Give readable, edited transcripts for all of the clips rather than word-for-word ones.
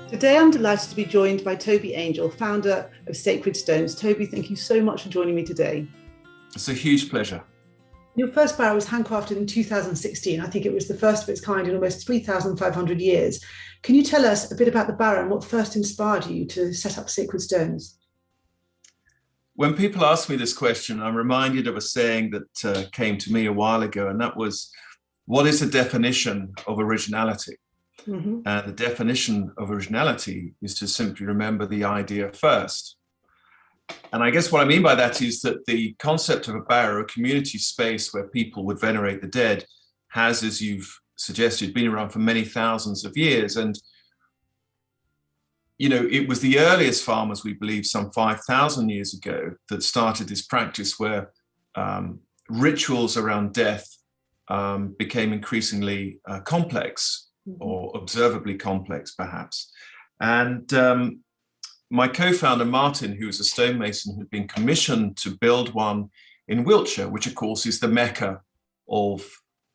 Today, I'm delighted to be joined by Toby Angel, founder of Sacred Stones. Toby, thank you so much for joining me today. It's a huge pleasure. Your first barrow was handcrafted in 2016. I think it was the first of its kind in almost 3,500 years. Can you tell us a bit about the barrow and what first inspired you to set up Sacred Stones? When people ask me this question, I'm reminded of a saying that came to me a while ago, and that was, what is the definition of originality? And the definition of originality is to simply remember the idea first. And I guess what I mean by that is that the concept of a barrow, a community space where people would venerate the dead, has, as you've suggested, been around for many thousands of years. And, you know, it was the earliest farmers, we believe, some 5,000 years ago, that started this practice where rituals around death became increasingly complex, or observably complex, perhaps. And my co-founder, Martin, who is a stonemason, had been commissioned to build one in Wiltshire, which, of course, is the mecca of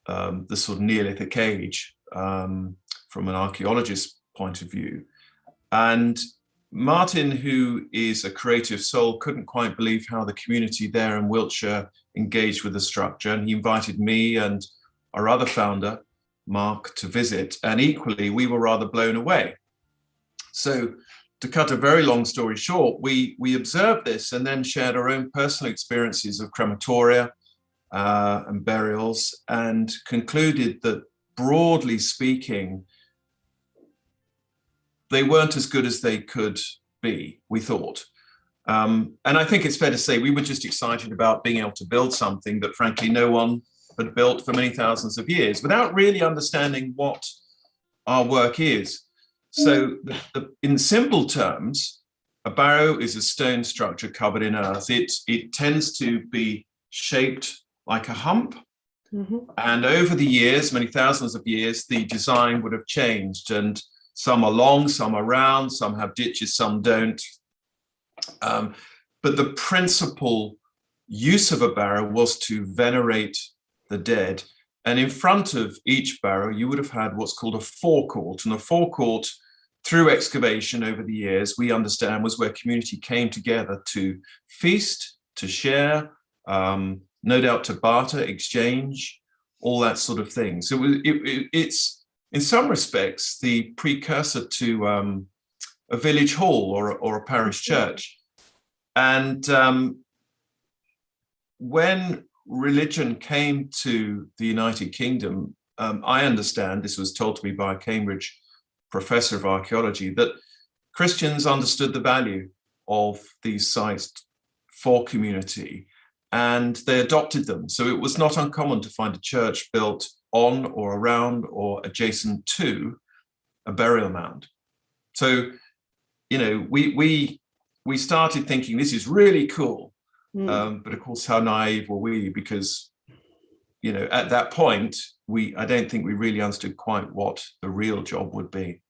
the sort of Neolithic age from an archaeologist's point of view. And Martin, who is a creative soul, couldn't quite believe how the community there in Wiltshire engaged with the structure. And he invited me and our other founder, Mark, to visit. And equally, we were rather blown away. So to cut a very long story short, we observed this and then shared our own personal experiences of crematoria and burials, and concluded that, broadly speaking, they weren't as good as they could be, we thought. And I think it's fair to say we were just excited about being able to build something that, frankly, no one had built for many thousands of years, without really understanding what our work is. So in simple terms, a barrow is a stone structure covered in earth. It tends to be shaped like a hump. And over the years, many thousands of years, the design would have changed. And some are long, some are round, some have ditches, some don't. But the principal use of a barrow was to venerate the dead. And in front of each barrow, you would have had what's called a forecourt. And a forecourt, through excavation over the years, we understand was where community came together to feast, to share, no doubt to barter, exchange, all that sort of thing. So it's, in some respects, the precursor to a village hall or a parish church. And when religion came to the United Kingdom, I understand, this was told to me by a Cambridge professor of archaeology, that Christians understood the value of these sites for community, and they adopted them. So it was not uncommon to find a church built on or around or adjacent to a burial mound. So, you know, we started thinking this is really cool. But of course, how naive were we? Because, you know, at that point, I don't think we really understood quite what the real job would be.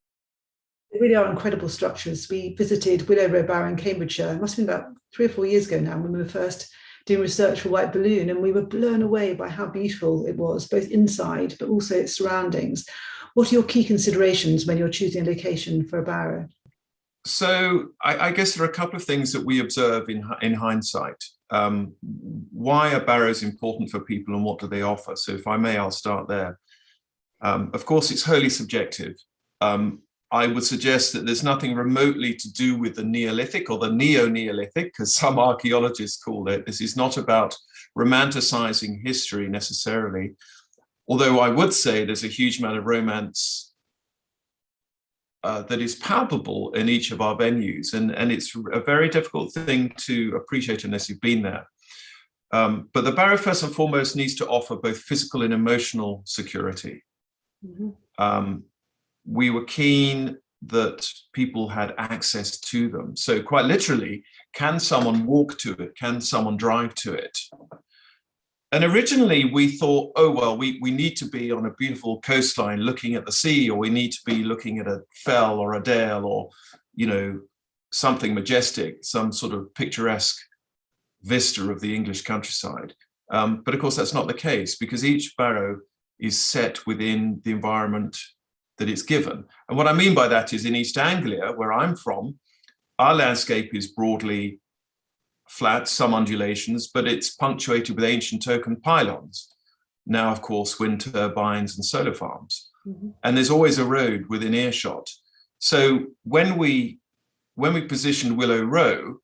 They really are incredible structures. We visited Willow Barrow in Cambridgeshire. It must have been about 3 or 4 years ago now, when we were first doing research for whiteballoon, and we were blown away by how beautiful it was, both inside but also its surroundings. What are your key considerations when you're choosing a location for a barrow? So I guess there are a couple of things that we observe in hindsight. Why are barrows important for people and what do they offer? So if I may, I'll start there. Of course, it's wholly subjective. I would suggest that there's nothing remotely to do with the Neolithic or the Neo-Neolithic, as some archaeologists call it. This is not about romanticizing history necessarily, although I would say there's a huge amount of romance that is palpable in each of our venues, and it's a very difficult thing to appreciate unless you've been there. But the barrow, first and foremost, needs to offer both physical and emotional security. We were keen that people had access to them. So quite literally, can someone walk to it? Can someone drive to it? And originally we thought, oh, well, we need to be on a beautiful coastline looking at the sea, or we need to be looking at a fell or a dale, or, you know, something majestic, some sort of picturesque vista of the English countryside. But of course, that's not the case, because each barrow is set within the environment that it's given. And what I mean by that is in East Anglia, where I'm from, our landscape is broadly flat, some undulations, but it's punctuated with ancient oaken pylons. Now, of course, wind turbines and solar farms. Mm-hmm. And there's always a road within earshot. So when we positioned Willow Row,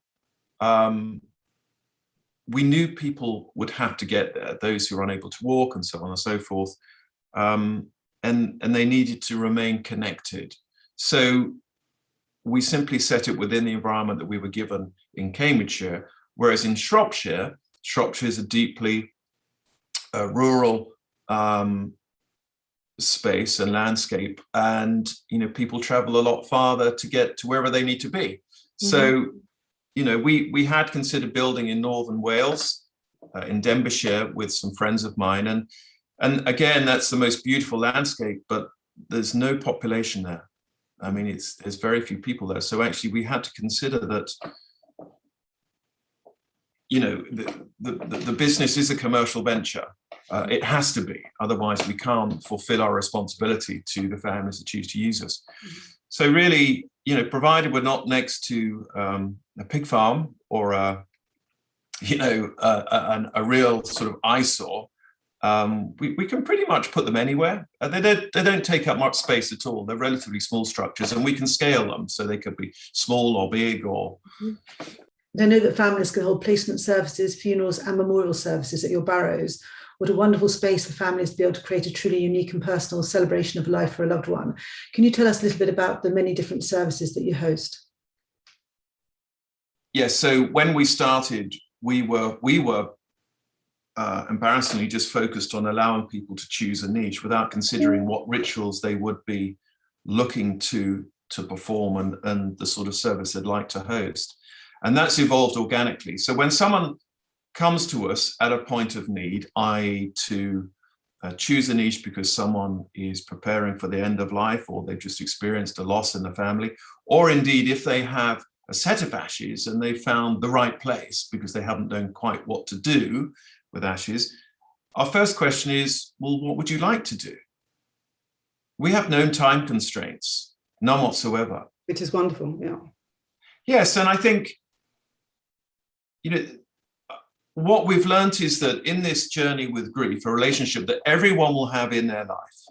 we knew people would have to get there, those who are unable to walk and so on and so forth. And they needed to remain connected. So we simply set it within the environment that we were given in Cambridgeshire, whereas in Shropshire is a deeply rural space and landscape, and people travel a lot farther to get to wherever they need to be. Mm-hmm. So we had considered building in northern Wales, in Denbighshire, with some friends of mine, and again, that's the most beautiful landscape, but there's no population there. I mean, there's very few people there. So actually, we had to consider that, the business is a commercial venture. It has to be, otherwise we can't fulfill our responsibility to the families that choose to use us. Mm-hmm. So really, provided we're not next to a pig farm or a real sort of eyesore, we can pretty much put them anywhere. They don't take up much space at all. They're relatively small structures, and we can scale them so they could be small or big or. I know that families can hold placement services, funerals, and memorial services at your barrows. What a wonderful space for families to be able to create a truly unique and personal celebration of life for a loved one. Can you tell us a little bit about the many different services that you host? Yes, so when we started, we were embarrassingly just focused on allowing people to choose a niche without considering what rituals they would be looking to perform and the sort of service they'd like to host. And that's evolved organically. So when someone comes to us at a point of need, i.e. to choose a niche because someone is preparing for the end of life, or they've just experienced a loss in the family, or indeed if they have a set of ashes and they found the right place because they haven't known quite what to do with ashes, our first question is, well, what would you like to do? We have no time constraints, none whatsoever. Which is wonderful, yeah. Yes, and I think, what we've learned is that in this journey with grief, a relationship that everyone will have in their life,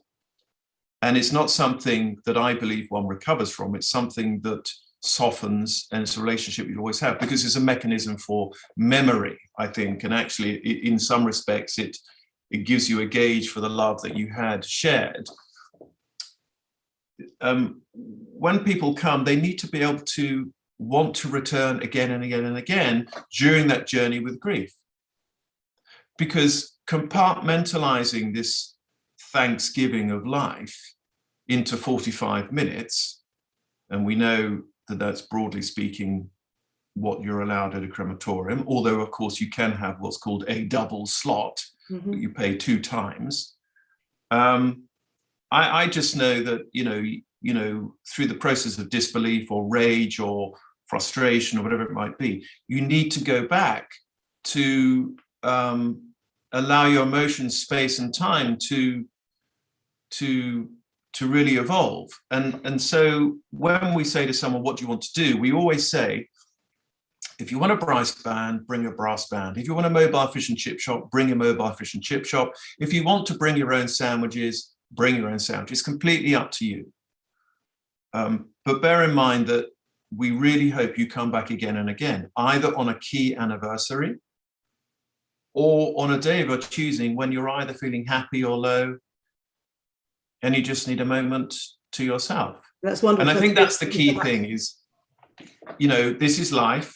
and it's not something that I believe one recovers from, it's something that softens, and it's a relationship you always have, because it's a mechanism for memory, I think, and actually in some respects it gives you a gauge for the love that you had shared. When people come, they need to be able to want to return again and again and again during that journey with grief. Because compartmentalizing this Thanksgiving of life into 45 minutes, and we know that that's broadly speaking what you're allowed at a crematorium, although of course you can have what's called a double slot, mm-hmm. that you pay 2 times. I just know that, through the process of disbelief or rage or frustration or whatever it might be, you need to go back to allow your emotions space and time to really evolve. And so when we say to someone, what do you want to do? We always say, if you want a brass band, bring a brass band. If you want a mobile fish and chip shop, bring a mobile fish and chip shop. If you want to bring your own sandwiches, bring your own sandwiches. It's completely up to you. But bear in mind that we really hope you come back again and again, either on a key anniversary or on a day of your choosing when you're either feeling happy or low and you just need a moment to yourself. That's wonderful. And I think that's the key thing is, this is life.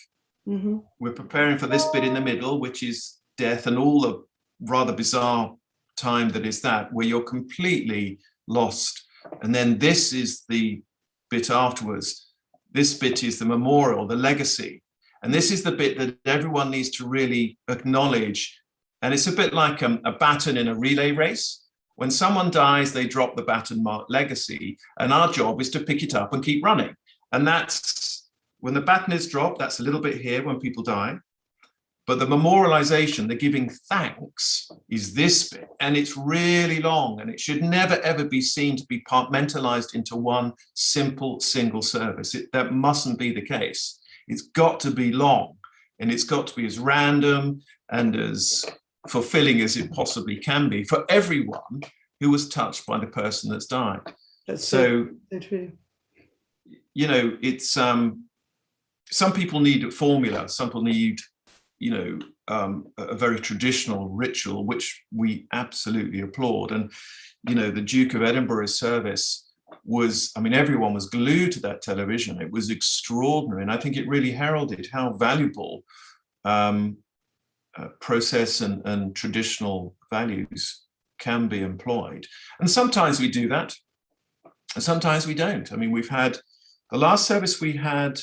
Mm-hmm. We're preparing for this bit in the middle, which is death and all the rather bizarre time that is that, where you're completely lost. And then this is the bit afterwards. This bit is the memorial, the legacy. And this is the bit that everyone needs to really acknowledge. And it's a bit like a baton in a relay race. When someone dies, they drop the baton marked legacy. And our job is to pick it up and keep running. And that's when the baton is dropped, that's a little bit here when people die. But the memorialization, the giving thanks, is this bit, and it's really long, and it should never ever be seen to be compartmentalized into one simple single service. That mustn't be the case. It's got to be long, and it's got to be as random and as fulfilling as it possibly can be for everyone who was touched by the person that's died. That's so true. You know, it's some people need a formula, some people need, you know, a very traditional ritual, which we absolutely applaud. And, you know, the Duke of Edinburgh's service was, I mean, everyone was glued to that television. It was extraordinary. And I think it really heralded how valuable process and traditional values can be employed. And sometimes we do that, and sometimes we don't. I mean, we've had, the last service we had,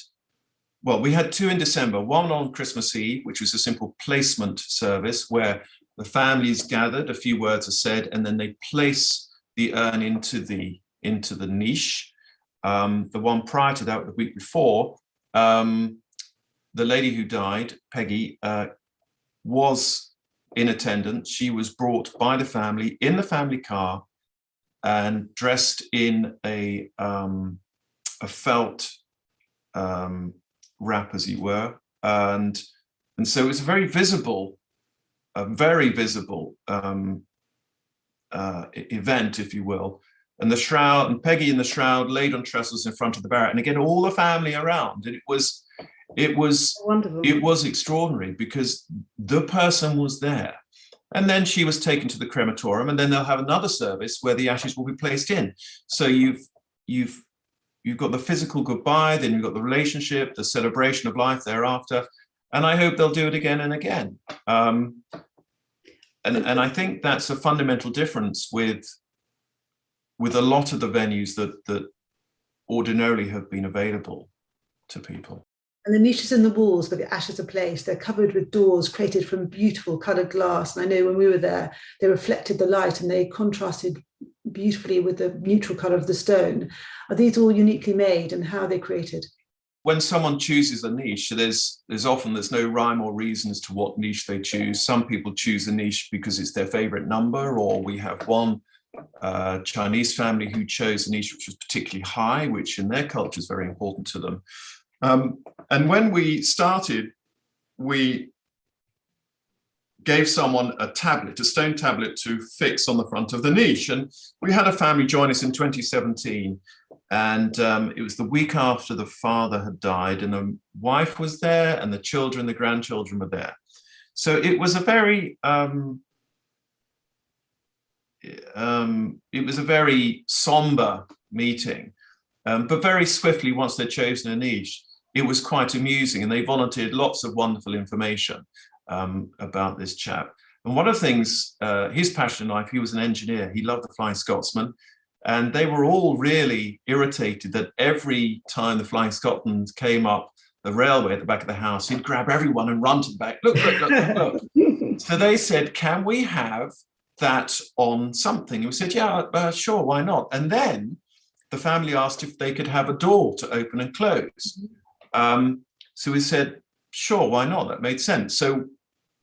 well, we had two in December, one on Christmas Eve, which was a simple placement service where the families gathered, a few words are said, and then they place the urn into the niche. The one prior to that, the week before, the lady who died, Peggy, was in attendance. She was brought by the family in the family car and dressed in a felt wrap, as you were, and so it was a very visible event, if you will. And the shroud, and Peggy in the shroud laid on trestles in front of the barrow, and again all the family around, and it was wonderful. It was extraordinary because the person was there. And then she was taken to the crematorium, and then they'll have another service where the ashes will be placed in. So you've got the physical goodbye, then you've got the relationship, the celebration of life thereafter, and I hope they'll do it again and again. And I think that's a fundamental difference with a lot of the venues that ordinarily have been available to people. And the niches in the walls where the ashes are placed, they're covered with doors created from beautiful coloured glass. And I know when we were there, they reflected the light and they contrasted beautifully with the neutral colour of the stone. Are these all uniquely made, and how are they created? When someone chooses a niche, there's no rhyme or reason as to what niche they choose. Some people choose a niche because it's their favourite number, or we have one Chinese family who chose a niche which was particularly high, which in their culture is very important to them. And when we started, we gave someone a tablet, a stone tablet to fix on the front of the niche. And we had a family join us in 2017. And it was the week after the father had died, and the wife was there, and the children, the grandchildren were there. So it was a very, somber meeting. But very swiftly, once they'd chosen a niche, it was quite amusing, and they volunteered lots of wonderful information about this chap. And one of the things, his passion in life, he was an engineer. He loved the Flying Scotsman, and they were all really irritated that every time the Flying Scotsman came up the railway at the back of the house, he'd grab everyone and run to the back. Look, look, look, look, look. So they said, can we have that on something? And we said, yeah, sure, why not? And then the family asked if they could have a door to open and close. So we said, sure, why not? That made sense. So,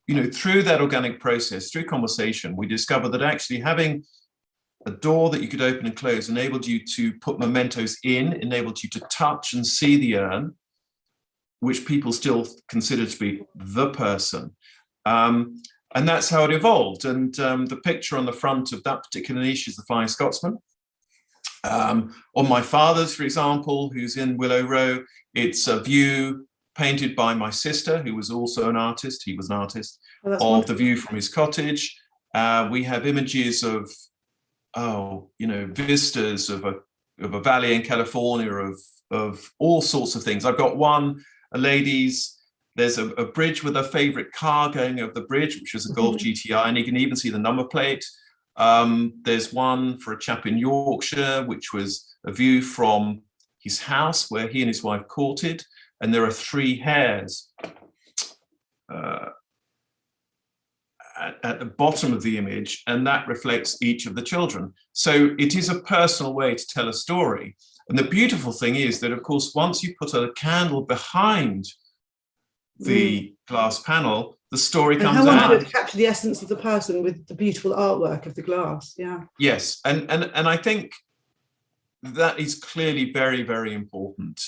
you know, through that organic process, through conversation, we discovered that actually having a door that you could open and close enabled you to put mementos in, enabled you to touch and see the urn, which people still consider to be the person. And that's how it evolved. And the picture on the front of that particular niche is the Flying Scotsman. On my father's, for example, who's in Willow Row, it's a view painted by my sister, who was also an artist. He was an artist, of the view from his cottage. We have images of, vistas of a valley in California, of all sorts of things. I've got one, a lady's, there's a bridge with a favorite car going over the bridge, which was a Golf GTI, and you can even see the number plate. There's one for a chap in Yorkshire, which was a view from his house where he and his wife courted, and there are 3 hares at the bottom of the image, and that reflects each of the children. So it is a personal way to tell a story. And the beautiful thing is that, of course, once you put a candle behind the glass panel, the story And comes how wonderful out. to capture the essence of the person with the beautiful artwork of the glass. Yeah. Yes, and I think that is clearly very, very important.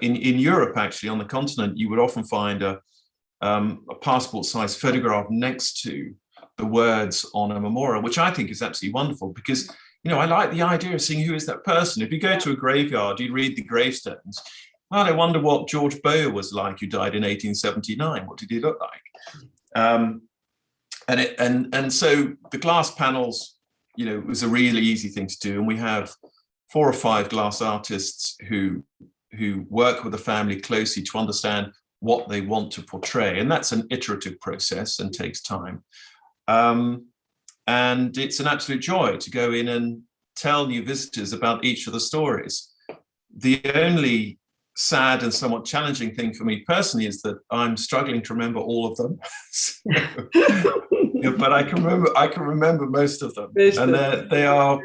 In Europe, actually, on the continent, you would often find a passport-sized photograph next to the words on a memorial, which I think is absolutely wonderful, because I like the idea of seeing who is that person. If you go to a graveyard, you read the gravestones. Well, I wonder what George Bower was like, who died in 1879. What did he look like? And so the glass panels, was a really easy thing to do. And we have 4 or 5 glass artists who work with the family closely to understand what they want to portray. And that's an iterative process and takes time. And it's an absolute joy to go in and tell new visitors about each of the stories. The only sad and somewhat challenging thing for me personally is that I'm struggling to remember all of them. But I can remember most of them. And they are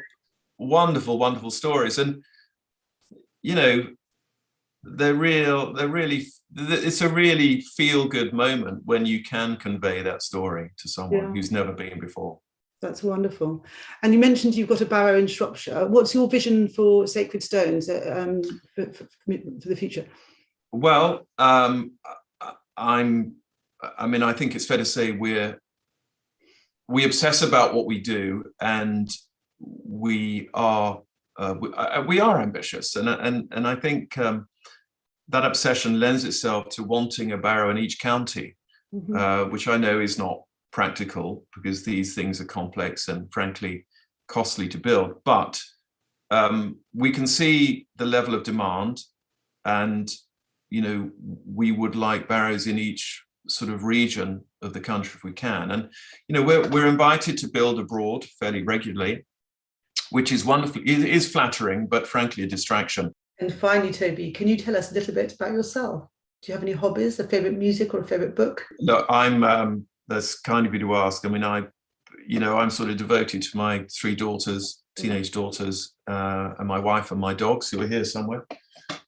wonderful, wonderful stories. And, it's a really feel-good moment when you can convey that story to someone who's never been before. That's wonderful. And you mentioned you've got a barrow in Shropshire. What's your vision for Sacred Stones for the future? Well, I think it's fair to say we obsess about what we do, and we are ambitious, and I think that obsession lends itself to wanting a barrow in each county, which I know is not practical because these things are complex and frankly costly to build. But we can see the level of demand, and we would like barrows in each sort of region of the country if we can. And we're invited to build abroad fairly regularly, which is wonderful. It is flattering, but frankly a distraction. And finally, Toby, can you tell us a little bit about yourself? Do you have any hobbies, a favorite music or a favorite book? Look, that's kind of you to ask. I mean, I'm sort of devoted to my 3 daughters, teenage daughters, and my wife and my dogs who are here somewhere.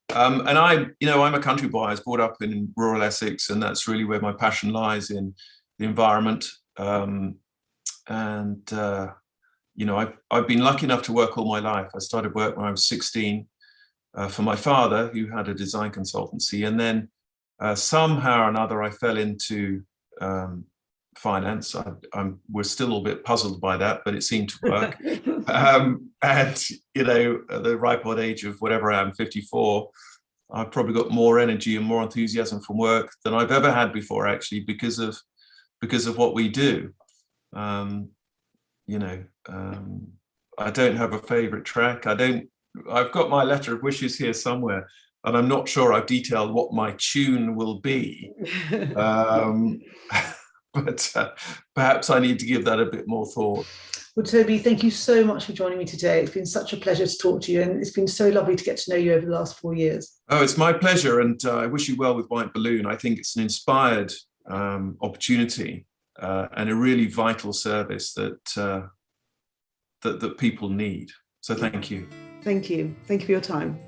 And I'm a country boy. I was brought up in rural Essex, and that's really where my passion lies, in the environment. I've been lucky enough to work all my life. I started work when I was 16 for my father, who had a design consultancy, and then somehow or another I fell into finance. We're still a little bit puzzled by that, but it seemed to work. At the ripe old age of whatever I am, 54, I've probably got more energy and more enthusiasm for work than I've ever had before, actually, because of what we do. I don't have a favorite track. I've got my letter of wishes here somewhere, and I'm not sure I've detailed what my tune will be. But perhaps I need to give that a bit more thought. Well, Toby, thank you so much for joining me today. It's been such a pleasure to talk to you, and it's been so lovely to get to know you over the last 4 years. Oh, it's my pleasure, and I wish you well with White Balloon. I think it's an inspired opportunity and a really vital service that people need. So thank you. Thank you. Thank you for your time.